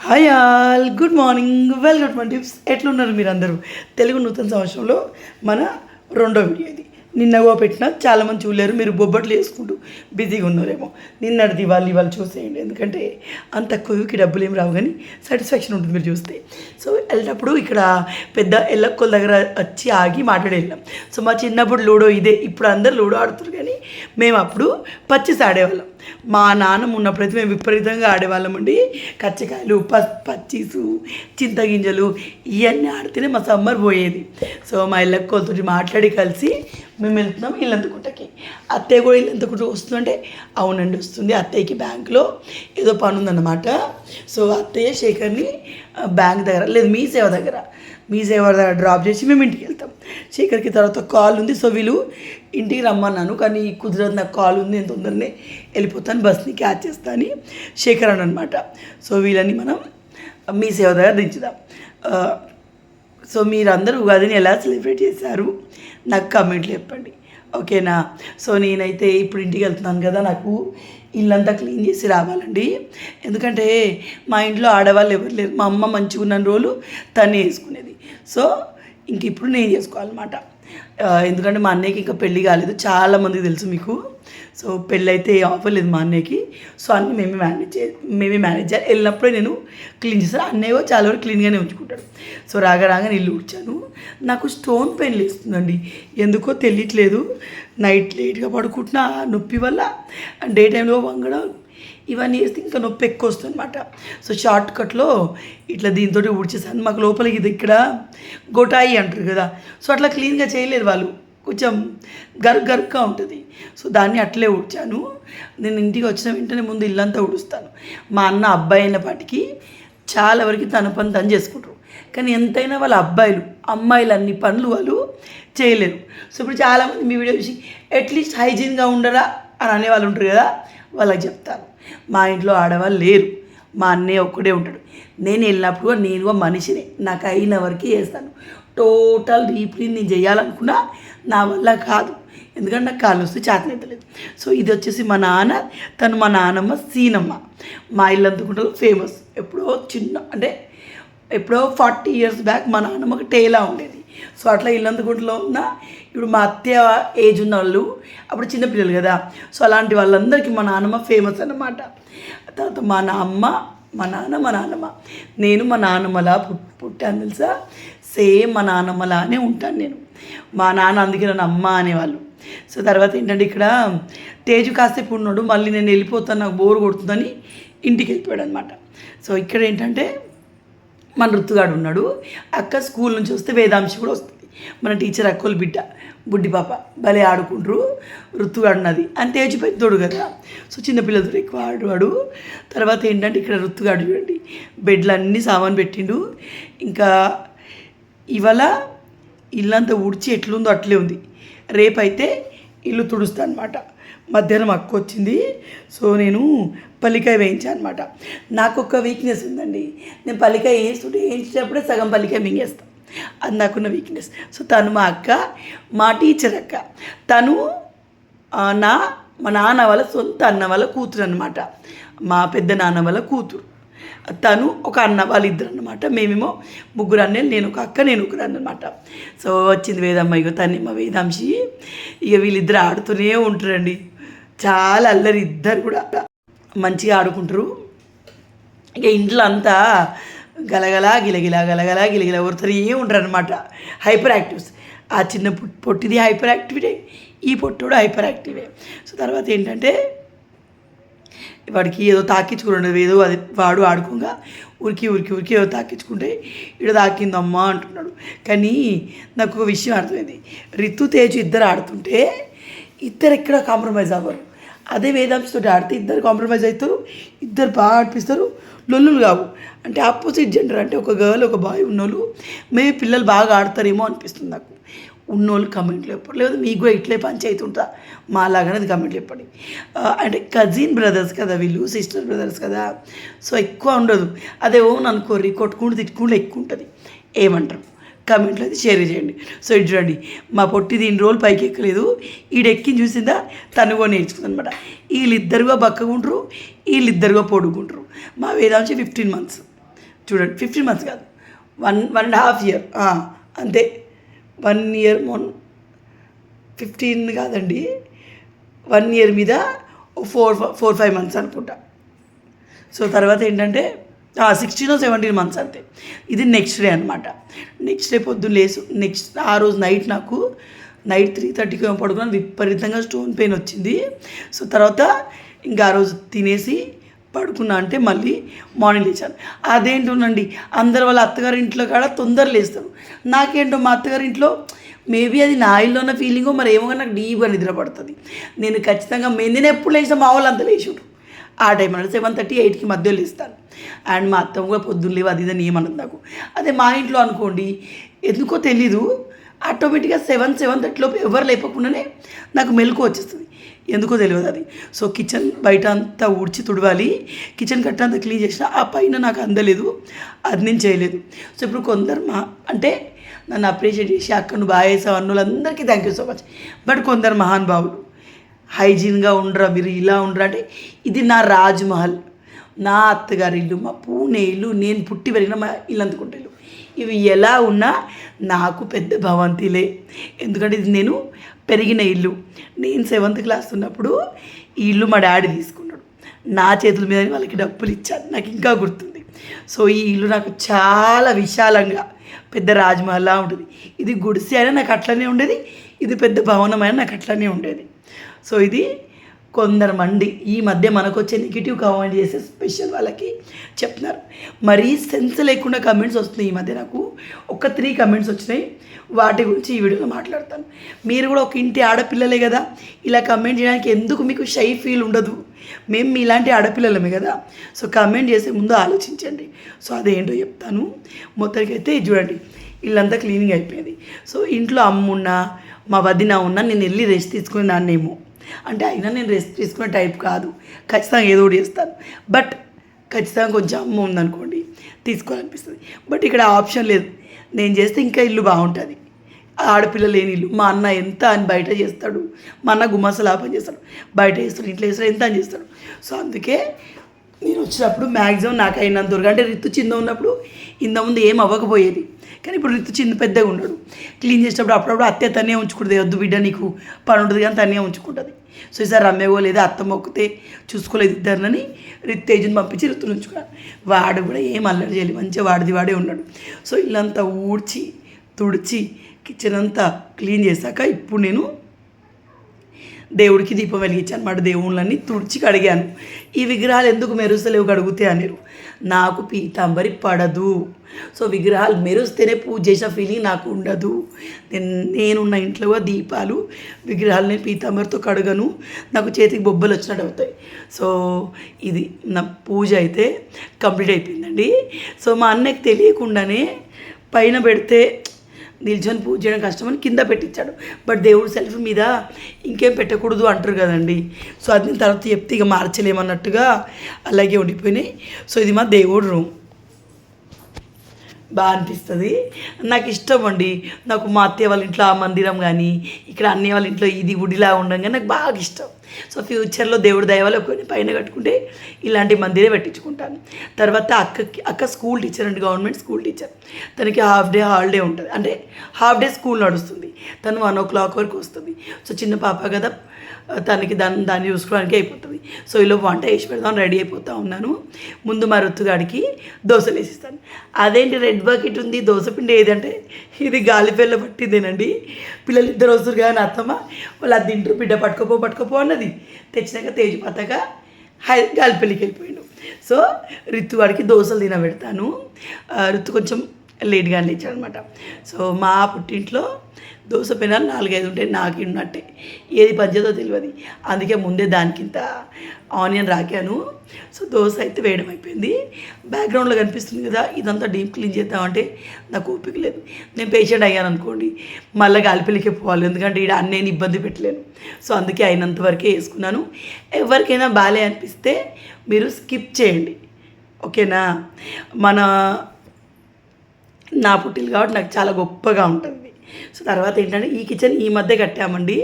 Hi all, good morning, welcome to my tips. ఎట్లున్నారు మీరు అందరూ? తెలుగు నూతన సంవత్సరంలో మన రెండో వీడియో ఇది. నిన్నగో పెట్టిన చాలామంది చూడలేరు, మీరు బొబ్బట్లు వేసుకుంటూ బిజీగా ఉన్నారేమో. నిన్నటిది వాళ్ళు చూసేయండి, ఎందుకంటే అంత తక్కువకి డబ్బులు ఏమి రావు కానీ సాటిస్ఫాక్షన్ ఉంటుంది మీరు చూస్తే. సో వెళ్ళినప్పుడు ఇక్కడ పెద్ద ఎల్లక్కల దగ్గర వచ్చి ఆగి మాట్లాడి వెళ్ళాం. సో మా చిన్నప్పుడు లూడో ఇదే, ఇప్పుడు అందరు లూడో ఆడుతున్నారు కానీ మేము అప్పుడు పచ్చిసి ఆడేవాళ్ళం. మా నాన్నమ్మ ఉన్నప్పుడైతే మేము విపరీతంగా ఆడేవాళ్ళమండి. కచ్చకాయలు, పచ్చీసు, చింతగింజలు ఇవన్నీ ఆడితేనే మా సమ్మర్ పోయేది. సో మా ఇళ్ళక్కలతో మాట్లాడి కలిసి మేము వెళ్తున్నాం ఇల్లంతకుంటకి. అత్తయ్య కూడా ఇల్లంతకుంట వస్తుందంటే అవునండి వస్తుంది. అత్తయ్యకి బ్యాంకులో ఏదో పని ఉందన్నమాట. సో అత్తయ్య శేఖర్ని బ్యాంక్ దగ్గర లేదు మీ సేవ దగ్గర డ్రాప్ చేసి మేము ఇంటికి వెళ్తాం. శేఖర్కి తర్వాత కాల్ ఉంది. సో వీళ్ళు ఇంటికి రమ్మన్నాను కానీ కుదరదు, నాకు కాల్ ఉంది, నేను తొందరనే వెళ్ళిపోతాను, బస్ని క్యాచ్ చేస్తా అని శేఖర్ అని అనమాట. సో వీళ్ళని మనం మీ సేవ దగ్గర దించుదాం. సో మీరందరూ ఉగాదిని ఎలా సెలబ్రేట్ చేశారు నాకు కామెంట్లు చెప్పండి, ఓకేనా? సో నేనైతే ఇప్పుడు ఇంటికి వెళ్తున్నాను కదా, నాకు ఇల్లంతా క్లీన్ చేసి రావాలండి. ఎందుకంటే మా ఇంట్లో ఆడవాళ్ళు ఎవరు లేరు. మా అమ్మ మంచిగా ఉన్న రోజులు తనే వేసుకునేది. సో ఇంక ఇప్పుడు నేను చేసుకోవాలన్నమాట. ఎందుకంటే మా అన్నయ్యకి ఇంకా పెళ్ళి కాలేదు, చాలామందికి తెలుసు మీకు. సో పెళ్ళి అయితే ఆఫర్ లేదు మా అన్నయ్యకి. సో అన్నీ మేమే మేనేజ్ చేయాలి. వెళ్ళినప్పుడే నేను క్లీన్ చేస్తాను. అన్నయ్య చాలా వరకు క్లీన్గానే ఉంచుకుంటాడు. సో రాగా నీళ్ళు ఊడ్చాను. నాకు స్టోన్ పెయిన్ లేస్తుందండి, ఎందుకో తెలియట్లేదు. నైట్ లేట్గా పడుకుంటున్నా నొప్పి వల్ల, డే టైంలో వంగడం ఇవన్నీ వేస్తే ఇంకా నొప్పి ఎక్కువ వస్తుంది అనమాట. సో షార్ట్ కట్లో ఇట్లా దీంతో ఊడ్చేసాను. మాకు లోపలికి ఇది ఇక్కడ గొటాయి అంటారు కదా, సో అట్లా క్లీన్గా చేయలేదు వాళ్ళు, కొంచెం గరుగ్గా ఉంటుంది. సో దాన్ని అట్లే ఊడ్చాను. నేను ఇంటికి వచ్చిన వెంటనే ముందు ఇల్లంతా ఊడుస్తాను. మా అన్న అబ్బాయి అయినప్పటికీ చాలా వరకు తన పని తను చేసుకుంటారు. కానీ ఎంతైనా వాళ్ళ అబ్బాయిలు అమ్మాయిలు అన్ని పనులు వాళ్ళు చేయలేరు. సో ఇప్పుడు చాలామంది మీ వీడియో చూసి అట్లీస్ట్ హైజీన్గా ఉండరా అని అనేవాళ్ళు ఉంటారు కదా, వాళ్ళకి చెప్తాను. మా ఇంట్లో ఆడవాళ్ళు లేరు, మా అన్నయ్య ఒక్కడే ఉంటాడు. నేను వెళ్ళినప్పుడు నేను మనిషిని, నాకు అయిన వరకు చేస్తాను. టోటల్ రీప్లీన్ నేను చేయాలనుకున్నా నా వల్ల కాదు, ఎందుకంటే నాకు కాళ్ళు వస్తే చేతనెత్తలేదు. సో ఇది వచ్చేసి మా నాన్న, తను మా నాన్నమ్మ సీనమ్మ. మా ఇల్లు అందుకుంటూ ఫేమస్. ఎప్పుడో 40 years బ్యాక్ మా నాన్నమ్మకి టేలా ఉండేది. సో అట్లా ఇల్లందుకుంటలో ఉన్న ఇప్పుడు మా అత్తయ్య ఏజ్ ఉన్న వాళ్ళు అప్పుడు చిన్నపిల్లలు కదా, సో అలాంటి వాళ్ళందరికీ మా నాన్నమ్మ ఫేమస్ అన్నమాట. తర్వాత మా నాన్నమ్మ నేను మా నాన్నమ్మలా పుట్టాను తెలుసా. సేమ్ మా నాన్నమ్మలానే ఉంటాను నేను. మా నాన్న అందుకే నన్ను అమ్మ అనేవాళ్ళు. సో తర్వాత ఏంటంటే ఇక్కడ తేజు కాసేపు ఉన్నాడు, మళ్ళీ నేను వెళ్ళిపోతాను, నాకు బోర్ కొడుతుందని ఇంటికి వెళ్ళిపోయాడు అనమాట. సో ఇక్కడ ఏంటంటే మన ఋతుగాడు ఉన్నాడు. అక్క స్కూల్ నుంచి వస్తే వేదాంశి కూడా వస్తుంది, మన టీచర్ అక్కోలు బిడ్డ బుడ్డి పాప, భలే ఆడుకుంటారు. ఋతుగాడు ఉన్నది అని తేజు పెద్దోడు కదా, సో చిన్నపిల్లలతో ఎక్కువ ఆడువాడు. తర్వాత ఏంటంటే ఇక్కడ ఋతుగాడు చూడండి, బెడ్లు అన్నీ సామాన్ పెట్టిండు. ఇంకా ఇవాళ ఇల్లంతా ఊడ్చి ఎట్లుందో అట్లే ఉంది. రేపైతే ఇల్లు తుడుస్తా అనమాట. మధ్యాహ్నం అక్క వచ్చింది, సో నేను పల్లికాయ వేయించాను అనమాట. నాకు ఒక వీక్నెస్ ఉందండి, నేను పల్లికాయ వేయించేటప్పుడే సగం పల్లికాయ మింగేస్తాను, అది నాకున్న వీక్నెస్. సో తను మా అక్క, మా టీచర్ అక్క, తను మా నాన్న వాళ్ళ సొంత అన్న వాళ్ళ కూతురు అనమాట. మా పెద్ద నాన్న వాళ్ళ కూతురు, తను ఒక అన్న, వాళ్ళిద్దరు అనమాట. మేమేమో ముగ్గురు అన్నయ్యలు, నేను ఒక అక్క, నేను ఒకరు అనమాట. సో వచ్చింది వేదమ్మ, ఇగో తనేమో వేదాంశి. ఇక వీళ్ళిద్దరు ఆడుతూనే ఉంటారండి, చాలా అల్లరి, ఇద్దరు కూడా మంచిగా ఆడుకుంటారు. ఇక ఇంట్లో అంతా గలగలా గిలగిలా ఊరుతూనే ఉంటారు అనమాట. Hyper actives. ఆ చిన్న పొట్టిది హైపర్ యాక్టివిటీ, ఈ పొట్టోడు హైపర్ యాక్టివే. సో తర్వాత ఏంటంటే వాడికి ఏదో తాకించుకున్నాడు, ఏదో అది వాడు ఆడుకోగా ఉరికి ఏదో తాకించుకుంటే ఇక్కడ తాకిందమ్మా అంటున్నాడు. కానీ నాకు ఒక విషయం అర్థమైంది, రితు తేజు ఇద్దరు ఆడుతుంటే ఇద్దరు ఎక్కడ కాంప్రమైజ్ అవ్వరు. అదే వేదాంశతో ఆడితే ఇద్దరు కాంప్రమైజ్ అవుతారు, ఇద్దరు బాగా ఆడిపిస్తారు, లొల్లులు కావు. అంటే ఆపోజిట్ జెండర్, అంటే ఒక గర్ల్ ఒక బాయ్ ఉన్నోళ్ళు మేబీ పిల్లలు బాగా ఆడతారేమో అనిపిస్తుంది నాకు. ఉన్నోళ్ళు కమెంట్లు చెప్పండి, లేదా మీకు కూడా ఇట్లే పంచాయతీ ఉంటా మా లాగానే కమెంట్లు చెప్పండి. అంటే కజిన్ బ్రదర్స్ కదా వీళ్ళు, సిస్టర్ బ్రదర్స్ కదా, సో ఎక్కువ ఉండదు. అదే ఓన్ అనుకోర్రి, కొట్టుకుంటూ తిట్టుకుంటూ ఎక్కువ ఉంటుంది. ఏమంటారు కామెంట్లో అయితే షేర్ చేయండి. సో ఇది చూడండి, మా పొట్టిది ఇన్ని రోజులు పైకి ఎక్కలేదు, ఈడెక్కిని చూసిందా తనుగో నేర్చుకుంది అనమాట. వీళ్ళిద్దరుగా బక్కగుంటారు, వీళ్ళిద్దరుగా పొడుగుంటారు. మా వేదాంశి 15 months, చూడండి 15 months కాదు, 1.5 year అంతే. 1 year 15 కాదండి, 1 year మీద 4-5 months అనుకుంటా. సో తర్వాత ఏంటంటే 16 or 17 months అంతే. ఇది నెక్స్ట్ డే అనమాట. నెక్స్ట్ డే పొద్దున్న లేసు ఆ రోజు నైట్ 3:30కి పడుకున్నాను. విపరీతంగా స్టోన్ పెయిన్ వచ్చింది. సో తర్వాత ఇంకా ఆ రోజు తినేసి పడుకున్నా, అంటే మళ్ళీ మార్నింగ్ లేచాను. అదేంటోనండి, అందరు వాళ్ళ అత్తగారి ఇంట్లో కాడ తొందర లేస్తారు. నాకేంటో మా అత్తగారి ఇంట్లో మేబీ అది నా ఇల్లు ఉన్న ఫీలింగో మరి ఏమో, నాకు డీప్గా నిద్ర పడుతుంది. నేను ఖచ్చితంగా నేను ఎప్పుడు లేచినా మా వాళ్ళు అంత లేచుడు ఆ టైం అంటే 7:30, 8కి మధ్యలో లేస్తాను. అండ్ మా అత్తమ్మ కూడా పొద్దున్న లేవు అది ఇదని ఏమన్నది నాకు. అదే మా ఇంట్లో అనుకోండి, ఎందుకో తెలీదు, ఆటోమేటిక్గా 7-7:30 లోపు ఎవరు లేపకుండానే నాకు మెలకు వచ్చేస్తుంది, ఎందుకో తెలియదు అది. సో కిచెన్ బయట అంతా ఊడ్చి తుడవాలి, కిచెన్ కట్ట అంతా క్లీన్ చేసిన, ఆ పైన నాకు అందలేదు, అది నేను చేయలేదు. సో ఇప్పుడు కొందరు అంటే నన్ను అప్రిషియేట్ చేసి అక్క నువ్వు బాగా చేసావు అన్న వాళ్ళందరికీ thank you so much. But కొందరు మహానుభావులు హైజీన్గా ఉండరా, మీరు ఇలా ఉండరా అంటే, ఇది నా రాజ్మహల్, నా అత్తగారి ఇల్లు, మా పూణే ఇల్లు, నేను పుట్టి పెరిగిన మా ఇల్లందుకుంటే ఇల్లు, ఇవి ఎలా ఉన్నా నాకు పెద్ద భవంతిలే. ఎందుకంటే ఇది నేను పెరిగిన ఇల్లు. నేను 7th క్లాస్ ఉన్నప్పుడు ఈ ఇల్లు మా డాడీ తీసుకున్నాడు, నా చేతుల మీద వాళ్ళకి డబ్బులు ఇచ్చాను, నాకు ఇంకా గుర్తుంది. సో ఈ ఇల్లు నాకు చాలా విశాలంగా పెద్ద రాజ్మహల్లా ఉంటుంది. ఇది గుడిసె అయినా నాకు అట్లనే ఉండేది, ఇది పెద్ద భవనం అయినా నాకు అట్లనే ఉండేది. సో ఇది కొందరు మంది ఈ మధ్య మనకు వచ్చే నెగిటివ్ కామెంట్ చేసే స్పెషల్ వాళ్ళకి చెప్తున్నారు. మరీ సెన్స్ లేకుండా కమెంట్స్ వస్తున్నాయి ఈ మధ్య. నాకు ఒక 3 కమెంట్స్ వచ్చినాయి, వాటి గురించి ఈ వీడియోలో మాట్లాడతాను. మీరు కూడా ఒక ఇంటి ఆడపిల్లలే కదా, ఇలా కమెంట్ చేయడానికి ఎందుకు మీకు షై ఫీల్ ఉండదు? మేము మీలాంటి ఆడపిల్లలమే కదా. సో కమెంట్ చేసే ముందు ఆలోచించండి. సో అదేంటో చెప్తాను. మొత్తానికి అయితే చూడండి, ఇల్లంతా క్లీనింగ్ అయిపోయింది. సో ఇంట్లో అమ్మున్నా మా వదిన ఉన్నా నేను వెళ్ళి రెస్ట్ తీసుకుని దాన్నేమో, అంటే అయినా నేను రెస్ట్ తీసుకునే టైప్ కాదు, ఖచ్చితంగా ఏదో ఒకటి చేస్తాను. బట్ ఖచ్చితంగా కొంచెం అమ్మ ఉందనుకోండి తీసుకోవాలనిపిస్తుంది. బట్ ఇక్కడ ఆప్షన్ లేదు, నేను చేస్తే ఇంకా ఇల్లు బాగుంటుంది. ఆడపిల్ల లేని ఇల్లు, మా అన్న ఎంత అని బయట చేస్తాడు, మా అన్న గుమాసలా పని చేస్తాడు, బయట చేస్తాడు, ఇంట్లో చేస్తాడు, ఎంత అని చేస్తాడు. సో అందుకే నేను వచ్చినప్పుడు మ్యాక్సిమం నాకు అయినంత వరకు, అంటే రితు చిన్న ఉన్నప్పుడు ఇంతకుముందు ఏం అవ్వకపోయేది, కానీ ఇప్పుడు రితు చిన్న పెద్దగా ఉన్నాడు. క్లీన్ చేసేటప్పుడు అప్పుడప్పుడు అత్తే తనే ఉంచుకుంటుంది, వద్దు బిడ్డ నీకు పని ఉంటుంది కానీ తనే ఉంచుకుంటుంది. సో ఈసారి రమ్మేవో లేదా అత్త మొక్కితే చూసుకోలేదు ఇద్దరిని, తేజుని పంపించి రితుని ఉంచుకున్నాను. వాడు కూడా ఏం అల్లరి చేయలేదు, మంచిగా వాడే ఉన్నాడు. సో ఇల్లంతా ఊడ్చి తుడిచి కిచెన్ అంతా క్లీన్ చేశాక ఇప్పుడు నేను దేవుడికి దీపం వెలిగించాను అన్నమాట. దేవుళ్ళని తుడిచి కడిగాను. ఈ విగ్రహాలు ఎందుకు మెరుస్తలేవు కడుగుతే అనేరు, నాకు పీతాంబరి పడదు. సో విగ్రహాలు మెరుస్తేనే పూజ చేసిన ఫీలింగ్ నాకు ఉండదు. నేనున్న ఇంట్లో దీపాలు విగ్రహాలు నేను పీతాంబరితో కడగను, నాకు చేతికి బొబ్బలు వచ్చినట్టు అవుతాయి. సో ఇది నా పూజ అయితే కంప్లీట్ అయిపోయిందండి. సో మా అన్నకి తెలియకుండానే పైన పెడితే నిల్చొని పూజ చేయడం కష్టమని కింద పెట్టించాడు. బట్ దేవుడు సెల్ఫ్ మీద ఇంకేం పెట్టకూడదు అంటారు కదండి. సో అది నేను తర్వాత చెప్తే ఇక మార్చలేమన్నట్టుగా అలాగే ఉండిపోయినాయి. సో ఇది మా దేవుడు రూమ్, బాగా అనిపిస్తుంది, నాకు ఇష్టం అండి. నాకు మా అత్తయ్య వాళ్ళ ఇంట్లో ఆ మందిరం కానీ, ఇక్కడ అన్నయ్య వాళ్ళ ఇంట్లో ఇది గుడిలా ఉండడం కానీ నాకు బాగా ఇష్టం. సో ఫ్యూచర్లో దేవుడి దయవల్ల కొన్ని పైన కట్టుకుంటే ఇలాంటి మందిరే పెట్టించుకుంటాను. తర్వాత అక్క స్కూల్ టీచర్ అండి, గవర్నమెంట్ స్కూల్ టీచర్. తనకి హాఫ్ డే హాలిడే ఉంటుంది, అంటే హాఫ్ డే స్కూల్ నడుస్తుంది, తను 1 o'clock వరకు వస్తుంది. సో చిన్న పాప కదా, తనకి దాన్ని చూసుకోవడానికి అయిపోతుంది. సో ఇలా వంట వేసి పెడదాం రెడీ అయిపోతూ ఉన్నాను. ముందు మా రుత్తుగాడికి దోశలు వేసిస్తాను. అదేంటి రెడ్ బకెట్ ఉంది దోశ పిండి ఏదంటే, ఇది గాలిపేళ్ళ పట్టిందేనండి. పిల్లలు ఇద్దరు వస్తారు కానీ అత్తమ్మ వాళ్ళు అది తింటారు, బిడ్డ పట్టుకోపో అన్నది. తెచ్చినాక తేజపాతగా గాలిపల్లికి వెళ్ళిపోయాడు. సో రిత్తువాడికి దోశలు తినబెడతాను. రిత్తు కొంచెం లేట్గా లేచాడు అనమాట. సో మా పుట్టింట్లో దోశ పెనాలు 4-5 ఉంటాయి, నాకు ఉన్నట్టే ఏది పద్ధతో తెలియదు. అందుకే ముందే దానికింత ఆనియన్ రాకాను. సో దోశ అయితే వేయడం అయిపోయింది. బ్యాక్గ్రౌండ్లో కనిపిస్తుంది కదా, ఇదంతా డీప్ క్లీన్ చేద్దామంటే నాకు ఓపిక లేదు. నేను పేషెంట్ అయ్యాను అనుకోండి మళ్ళీ గాలిపల్లికే పోవాలి, ఎందుకంటే ఇక్కడ అన్నీ ఇబ్బంది పెట్టలేను. సో అందుకే అయినంత వరకే వేసుకున్నాను. ఎవరికైనా బాలే అనిపిస్తే మీరు స్కిప్ చేయండి, ఓకేనా. నా పుట్టిల్లు కాబట్టి నాకు చాలా గొప్పగా ఉంటుంది. సో తర్వాత ఏంటంటే ఈ కిచెన్ ఈ మధ్య కట్టామండి.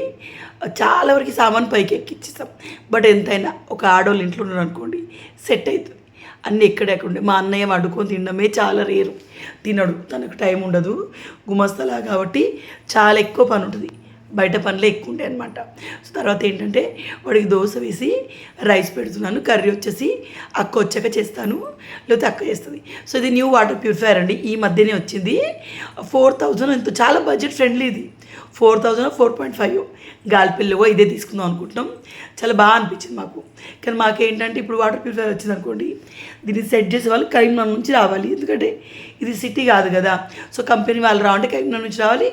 చాలా వరకు సామాన్ పైకి ఎక్కిచ్చేస్తాం. బట్ ఎంతైనా ఒక ఆడవాళ్ళు ఇంట్లో ఉన్నారు అనుకోండి సెట్ అవుతుంది. అన్నీ ఎక్కడెక్కడ మా అన్నయ్య వండుకొని తినడమే చాలా రేరు, తినడు, తనకు టైం ఉండదు గుమస్తలా కాబట్టి చాలా ఎక్కువ పని ఉంటుంది, బయట పనులే ఎక్కువ ఉంటాయి అనమాట. సో తర్వాత ఏంటంటే వాడికి దోశ వేసి రైస్ పెడుతున్నాను, కర్రీ వచ్చేసి అక్క వచ్చాక చేస్తాను, లేకపోతే అక్క చేస్తుంది. సో ఇది న్యూ వాటర్ ప్యూరిఫైయర్ అండి, ఈ మధ్యనే వచ్చింది. 4000 ఎంతో, చాలా బడ్జెట్ ఫ్రెండ్లీ ఇది. 4000 4.5 గాలిపిల్లగో ఇదే తీసుకుందాం అనుకుంటున్నాం. చాలా బాగా అనిపించింది మాకు. కానీ మాకేంటంటే ఇప్పుడు వాటర్ ప్యూరిఫైయర్ వచ్చింది అనుకోండి, దీన్ని సెట్ చేసే వాళ్ళు కరీంనగర్ నుంచి రావాలి, ఎందుకంటే ఇది సిటీ కాదు కదా. సో కంపెనీ వాళ్ళు రావంటే కరీంనగర్ నుంచి రావాలి,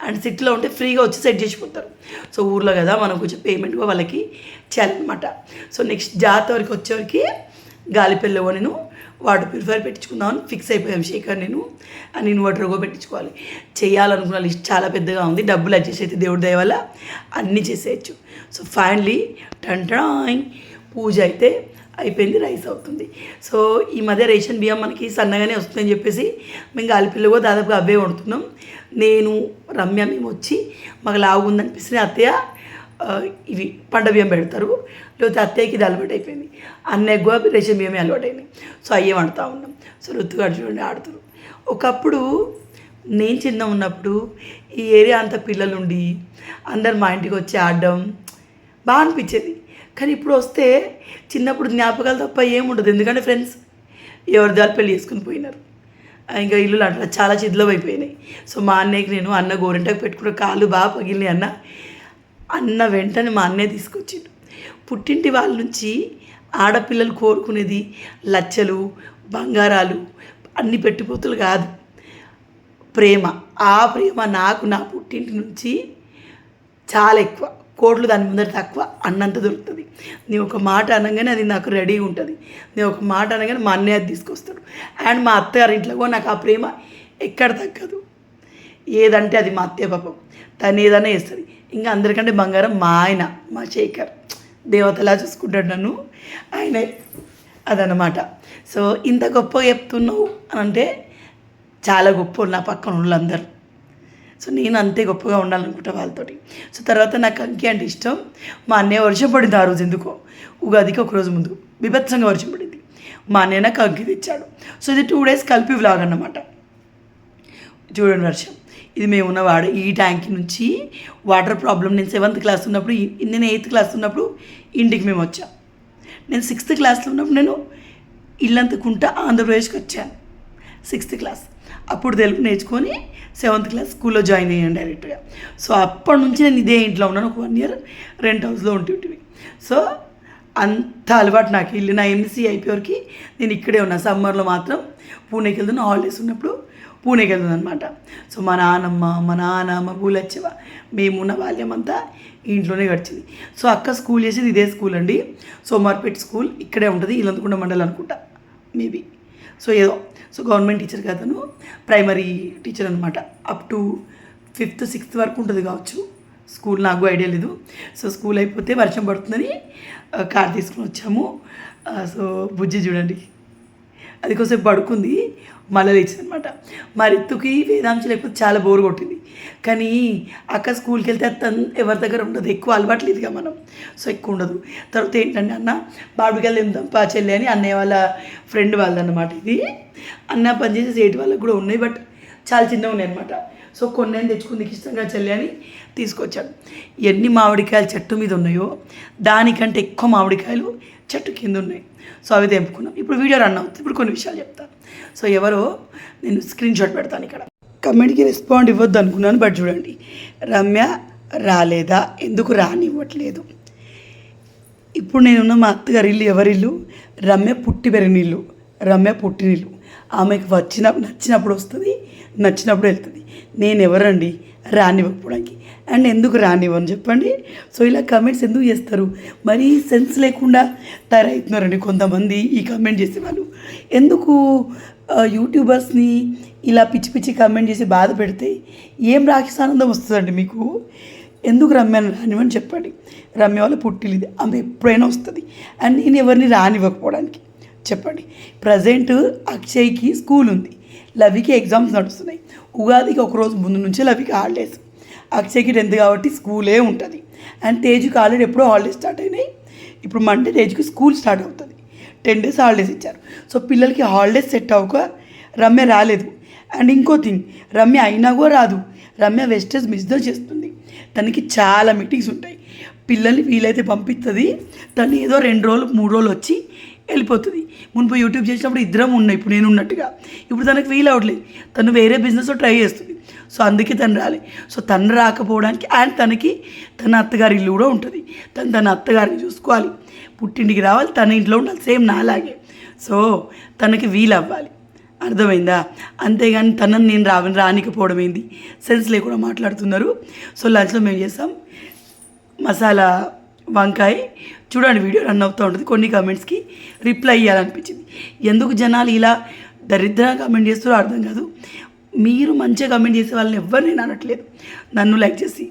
అండ్ సిటీలో ఉంటే ఫ్రీగా వచ్చి సెట్ చేసిపోతారు. సో ఊర్లో కదా మనం కొంచెం పేమెంట్ కూడా వాళ్ళకి చేయాలన్నమాట. సో నెక్స్ట్ జాతర వరకు వచ్చేవరకు గాలిపిల్లగో నేను వాటర్ ప్యూరిఫైయర్ పెట్టించుకుందామని ఫిక్స్ అయిపోయాం శేఖర్ నేను. అని ఇన్వర్టర్ కూడా పెట్టించుకోవాలి. చేయాలనుకున్న లిస్ట్ చాలా పెద్దగా ఉంది, డబ్బులు అడ్జస్ట్ అయితే దేవుడి దయ వల్ల అన్నీ చేసేయచ్చు. సో ఫైనలీ టంటాయింగ్ పూజ అయితే అయిపోయింది, రైస్ అవుతుంది. సో ఈ మధ్య రేషన్ బియ్యం మనకి సన్నగానే వస్తుందని చెప్పేసి మేము గాలిపిల్ల కూడా దాదాపుగా అవే వండుతున్నాం. నేను రమ్య మేము వచ్చి మాకు లాగుందనిపిస్తుంది, అత్తయ్య ఇవి పంట బియ్యం పెడతారు, లేకపోతే అత్తయ్యకి ఇది అలవాటు అయిపోయింది, అన్నయ్య కూడా రేషన్ బియ్యమే అలవాటు అయినాయి. సో అయ్యే వండుతూ ఉన్నాం. సో రుతుగాడు చూడండి ఆడుతున్నారు. ఒకప్పుడు నేను చిన్న ఉన్నప్పుడు ఈ ఏరియా అంతా పిల్లలుండి అందరు మా ఇంటికి వచ్చి ఆడడం బాగా అనిపించేది. కానీ ఇప్పుడు వస్తే చిన్నప్పుడు జ్ఞాపకాలు తప్ప ఏముండదు, ఎందుకంటే ఫ్రెండ్స్ ఎవరి దారి పెళ్ళి చేసుకుని పోయినారు, ఇంకా ఇల్లులు అట్లా చాలా చిద్దులు అయిపోయినాయి. సో మా అన్నయ్యకి నేను అన్న గోరింటకు పెట్టుకున్న కాళ్ళు బాగా పగిలినాయి. అన్న వెంటనే మా అన్నయ్య తీసుకొచ్చిండు. పుట్టింటి వాళ్ళ నుంచి ఆడపిల్లలు కోరుకునేది లచ్చలు బంగారాలు అన్ని పెట్టిపోతులు కాదు, ప్రేమ. ఆ ప్రేమ నాకు నా పుట్టింటి నుంచి చాలా ఎక్కువ, కోట్లు దాని ముందర తక్కువ అన్నంత దొరుకుతుంది. నేను ఒక మాట అనగానే అది నాకు రెడీగా ఉంటుంది, నేను ఒక మాట అనగానే మా అన్నయ్య తీసుకొస్తాడు. అండ్ మా అత్తగారి ఇంట్లో కూడా నాకు ఆ ప్రేమ ఎక్కడ తగ్గదు. ఏదంటే అది మా అత్తయ్య పాపం, తను ఏదైనా వేస్తుంది. ఇంకా అందరికంటే బంగారం మా ఆయన, మా శేఖర్ దేవతలా చూసుకుంటాడు నన్ను, ఆయనే అదనమాట. సో ఇంత గొప్పగా చెప్తున్నావు అని అంటే చాలా గొప్ప నా పక్కన వాళ్ళందరూ. సో నేను అంతే గొప్పగా ఉండాలనుకుంటా వాళ్ళతోటి. సో తర్వాత నాకు అంకి అంటే ఇష్టం. మా అన్నయ్య వర్షం పడింది ఆ రోజు, ఎందుకో ఉగాదికి ఒకరోజు ముందు బీభత్సంగా వర్షం పడింది. మా అన్నయ్య నాకు అంకి తెచ్చాడు. సో ఇది 2 days కలిపి వ్లాగ్ అన్నమాట. చూడండి వర్షం, ఇది మేము ఉన్నవాడు ఈ ట్యాంక్ నుంచి వాటర్ ప్రాబ్లం. నేను 7th క్లాస్ ఉన్నప్పుడు, నేను 8th క్లాస్ ఉన్నప్పుడు ఇంటికి మేము వచ్చాం. నేను 6th క్లాస్లో ఉన్నప్పుడు నేను ఇల్లంతకుంట ఆంధ్రప్రదేశ్కి వచ్చాను 6th క్లాస్. అప్పుడు తెలుగు నేర్చుకొని 7th క్లాస్ స్కూల్లో జాయిన్ అయ్యాను డైరెక్ట్గా. సో అప్పటి నుంచి నేను ఇదే ఇంట్లో ఉన్నాను, ఒక 1 year రెంట్ హౌస్లో ఉంటుంటివి. సో అంత అలవాటు నాకు ఇల్లు. నా ఎంసీ అయిపోయేవరకు నేను ఇక్కడే ఉన్నా. సమ్మర్లో మాత్రం పూణేకి వెళ్తున్నా, హాలిడేస్ ఉన్నప్పుడు పూణేకి వెళ్తుంది అనమాట. సో మా నాన్నమ్మ, మా నాన్న, మా బూలచ్చవ, మేమున్న బాల్యం అంతా ఇంట్లోనే గడిచింది. సో అక్క స్కూల్ చేసేది ఇదే స్కూల్ అండి, సోమార్పేట్ స్కూల్, ఇక్కడే ఉంటుంది, ఇల్లంతకుంట మండలం అనుకుంటా మేబీ. సో ఏదో, సో గవర్నమెంట్ టీచర్ కాదను, ప్రైమరీ టీచర్ అనమాట. అప్ టు 5th 6th వరకు ఉంటుంది కావచ్చు స్కూల్, నాకు ఐడియా లేదు. సో స్కూల్ అయిపోతే వర్షం పడుతుందని కార్ తీసుకుని వచ్చాము. సో బుజ్జి చూడండి, అది కొంచెం పడుకుంది, మళ్ళీ లేచింది అనమాట. మా రిత్తుకి వేదాంశ లేకపోతే చాలా బోర్ కొట్టింది. కానీ అక్క స్కూల్కి వెళ్తే తను ఎవరి దగ్గర ఉండదు, ఎక్కువ అలవాట్లేదుగా మనం, సో ఎక్కువ ఉండదు. తర్వాత ఏంటంటే అన్న బాబుకి వెళ్దాం పా చెల్లి అని అన్నయ్య వాళ్ళ ఫ్రెండ్ వాళ్ళదన్నమాట. ఇది అన్న పనిచేసే సేటి వాళ్ళకి కూడా ఉన్నాయి, బట్ చాలా చిన్నగా ఉన్నాయి అనమాట. సో కొన్ని తెచ్చుకుని నీకు ఇష్టంగా చెల్లి అని తీసుకొచ్చాడు. ఎన్ని మామిడికాయలు చెట్టు మీద ఉన్నాయో దానికంటే ఎక్కువ మామిడికాయలు చెట్టు కింద ఉన్నాయి. సో అవి తెంపుకున్నాం. ఇప్పుడు వీడియో రన్ అవుతుంది, ఇప్పుడు కొన్ని విషయాలు చెప్తాను. సో ఎవరో నేను స్క్రీన్ షాట్ పెడతాను ఇక్కడ. కమెంట్కి రెస్పాండ్ ఇవ్వద్దు అనుకున్నాను, బట్ చూడండి, రమ్య రాలేదా, ఎందుకు రానివ్వట్లేదు. ఇప్పుడు నేనున్న మా అత్తగారి ఇల్లు ఎవరిల్లు? రమ్య పుట్టి పెరిగిన ఇల్లు, రమ్య పుట్టినిల్లు. ఆమెకు నచ్చినప్పుడు వస్తుంది, నచ్చినప్పుడు వెళ్తుంది. నేను ఎవరండి రానివ్వకపోవడానికి? అండ్ ఎందుకు రానివ్వని చెప్పండి. సో ఇలా కమెంట్స్ ఎందుకు చేస్తారు? మరీ సెన్స్ లేకుండా తయారవుతున్నారండి కొంతమంది ఈ కమెంట్ చేసేవాళ్ళు. ఎందుకు యూట్యూబర్స్ని ఇలా పిచ్చి పిచ్చి కమెంట్ చేసి బాధ పెడితే ఏం రాక్షసానందం వస్తుందండి మీకు? ఎందుకు రమ్య రానివ్వని చెప్పండి. రమ్య వాళ్ళ పుట్టిలిది, ఆమె ఎప్పుడైనా వస్తుంది. అండ్ నేను ఎవరిని రానివ్వకపోవడానికి చెప్పండి. ప్రజెంట్ అక్షయ్కి స్కూల్ ఉంది, లవికి ఎగ్జామ్స్ నడుస్తున్నాయి. ఉగాదికి ఒకరోజు ముందు నుంచే లవికి హాలిడేస్. అక్షయ్కి 10th కాబట్టి స్కూలే ఉంటుంది. అండ్ తేజుకి ఆల్రెడీ ఎప్పుడో హాలిడేస్ స్టార్ట్ అయినాయి. ఇప్పుడు మండే తేజుకి స్కూల్ స్టార్ట్ అవుతుంది. 10 డేస్ హాలిడేస్ ఇచ్చారు. సో పిల్లలకి హాలిడేస్ సెట్ అవ్వక రమ్య రాలేదు. అండ్ ఇంకో థింగ్, రమ్య అయినా కూడా రాదు. రమ్య వెస్టేజ్ మిస్దో చేస్తుంది. తనకి చాలా మీటింగ్స్ ఉంటాయి. పిల్లల్ని వీలైతే పంపిస్తుంది. తను ఏదో 2 రోజులు 3 రోజులు వచ్చి వెళ్ళిపోతుంది. మున్పు యూట్యూబ్ చేసినప్పుడు ఇద్దరం ఉన్నాయి, ఇప్పుడు నేను ఉన్నట్టుగా. ఇప్పుడు తనకు వీలు అవ్వట్లేదు. తను వేరే బిజినెస్ ట్రై చేస్తుంది. సో అందుకే తను రాలే. సో తను రాకపోవడానికి అండ్ తనకి తన అత్తగారి ఇల్లు కూడా ఉంటుంది. తన అత్తగారిని చూసుకోవాలి, పుట్టింటికి రావాలి, తన ఇంట్లో ఉండాలి, సేమ్ నాలాగే. సో తనకి వీలు అవ్వాలి, అర్థమైందా? అంతేగాని తనని నేను రానికపోవడం ఏంది, సెన్స్ లేకుండా మాట్లాడుతున్నారు. సో లంచ్లో మేము చేస్తాం మసాలా వంకాయ. చూడండి, వీడియో రన్ అవుతూ ఉంటుంది. కొన్ని కామెంట్స్కి రిప్లై ఇవ్వాలనిపించింది. ఎందుకు జనాలు ఇలా దరిద్రంగా కామెంట్ చేస్తారో అర్థం కాదు. మీరు మంచిగా కామెంట్ చేసే వాళ్ళని ఎవరిని నేను అనట్లేదు. నన్ను లైక్ చేసి,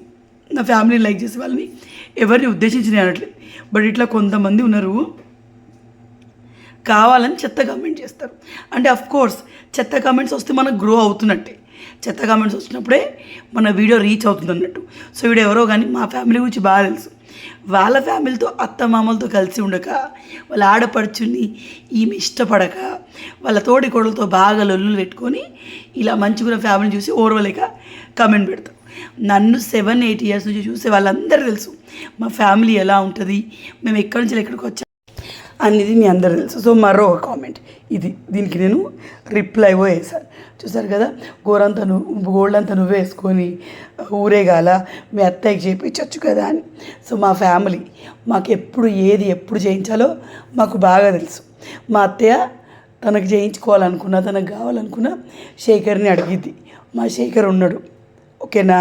నా ఫ్యామిలీని లైక్ చేసే వాళ్ళని ఎవరిని ఉద్దేశించి నేను అనట్లేదు. బట్ ఇట్లా కొంతమంది ఉన్నారు, కావాలని చెత్త కామెంట్ చేస్తారు. అంటే అఫ్కోర్స్ చెత్త కామెంట్స్ వస్తే మనకు గ్రో అవుతున్నట్టే. చెత్త కామెంట్స్ వచ్చినప్పుడే మన వీడియో రీచ్ అవుతుంది అన్నట్టు. సో వీడియో ఎవరో కానీ మా ఫ్యామిలీ గురించి బాగా తెలుసు. వాళ్ళ ఫ్యామిలీతో అత్త మామలతో కలిసి ఉండక, వాళ్ళ ఆడపడుచుని ఈమె ఇష్టపడక, వాళ్ళ తోడి కొడలతో బాగా లొల్లులు పెట్టుకొని ఇలా మంచిగా ఫ్యామిలీ చూసి ఓర్వలేక కామెంట్ పెడతారు. నన్ను 7-8 ఇయర్స్ నుంచి చూసే వాళ్ళందరూ తెలుసు మా ఫ్యామిలీ ఎలా ఉంటుంది, మేము ఎక్కడి నుంచి ఎక్కడికి వచ్చాం అనేది మీ అందరూ తెలుసు. సో మరో కామెంట్ ఇది, దీనికి నేను రిప్లై వేసాను. చూసారు కదా, గోల్డ్ అంతా నువ్వే వేసుకొని ఊరేగాల, మీ అత్తయ్యకి చేయించవచ్చు కదా అని. సో మా ఫ్యామిలీ మాకు ఎప్పుడు చేయించాలో మాకు బాగా తెలుసు. మా అత్తయ్య తనకు చేయించుకోవాలనుకున్నా, తనకు కావాలనుకున్నా శేఖర్ని అడిగిద్ది. మా శేఖర్ ఉన్నాడు, ఓకేనా?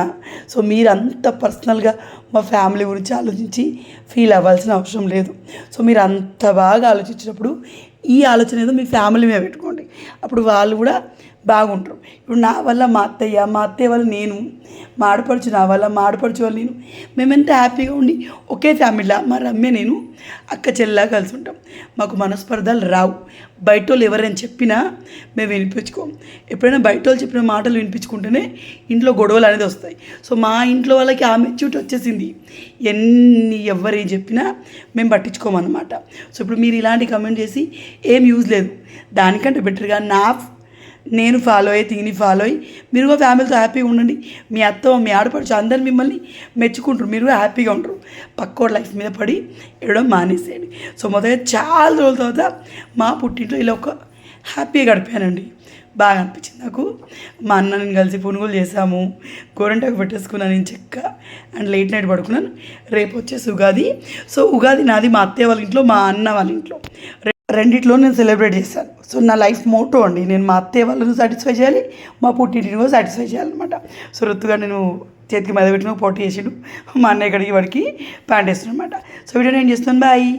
సో మీరు అంత పర్సనల్గా మా ఫ్యామిలీ గురించి ఆలోచించి ఫీల్ అవ్వాల్సిన అవసరం లేదు. సో మీరు అంత బాగా ఆలోచించినప్పుడు ఈ ఆలోచన ఏదో మీ ఫ్యామిలీ మీద పెట్టుకోండి. అప్పుడు వాళ్ళు కూడా బాగుంటారు. ఇప్పుడు నా వల్ల మా అత్తయ్య వల్ల నేను, మా ఆడపడుచు నా వల్ల, మా ఆడపడుచు వల్ల నేను, మేమెంత హ్యాపీగా ఉండి ఒకే ఫ్యామిలీలా మా రమ్య నేను అక్క చెల్లిలా కలిసి ఉంటాం. మాకు మనస్పర్ధలు రావు. బయట వాళ్ళు ఎవరైనా చెప్పినా మేము వినిపించుకోము. ఎప్పుడైనా బయట వాళ్ళు చెప్పిన మాటలు వినిపించుకుంటేనే ఇంట్లో గొడవలు అనేది వస్తాయి. సో మా ఇంట్లో వాళ్ళకి ఆ మెచ్యూరిటీ వచ్చేసింది. ఎవరేం చెప్పినా మేము పట్టించుకోమన్నమాట. సో ఇప్పుడు మీరు ఇలాంటి కమెంట్ చేసి ఏం యూజ్ లేదు. దానికంటే బెటర్గా నేను ఫాలో అయ్యి తిని ఫాలో అయ్యి మీరు కూడా ఫ్యామిలీతో హ్యాపీగా ఉండండి. మీ అత్త మీ ఆడపడుచు అందరు మిమ్మల్ని మెచ్చుకుంటారు, మీరు కూడా హ్యాపీగా ఉంటారు. పక్కోడి లైఫ్ మీద పడి ఎడడం మానేసేయండి. సో మొదట చాలా రోజుల తర్వాత మా పుట్టింట్లో ఇలా ఒక హ్యాపీగా గడిపానండి. బాగా అనిపించింది నాకు. మా అన్న నేను కలిసి పునుగులు చేసాము, గోరంటాకు పెట్టేసుకున్నాను నేను చెక్క, అండ్ లేట్ నైట్ పడుకున్నాను. రేపు వచ్చేసి ఉగాది. సో ఉగాది నాది మా అత్తయ్య వాళ్ళ ఇంట్లో, మా అన్న వాళ్ళ ఇంట్లో, రెండిట్లో నేను సెలబ్రేట్ చేశాను. సో నా లైఫ్ మోటో అండి, నేను మా అత్తయ్య వాళ్ళను సాటిస్ఫై చేయాలి, మా పుట్టింటిని కూడా సాటిస్ఫై చేయాలన్నమాట. సో రుత్తుగా నేను చేతికి మెదపెట్టిన పొట్టి చేసిండు, మా అన్నయ్య కడిగి వాడికి ప్యాంట్ వేస్తున్నాను అనమాట. సో వీడియో నేను చేస్తున్నాను. బాయ్.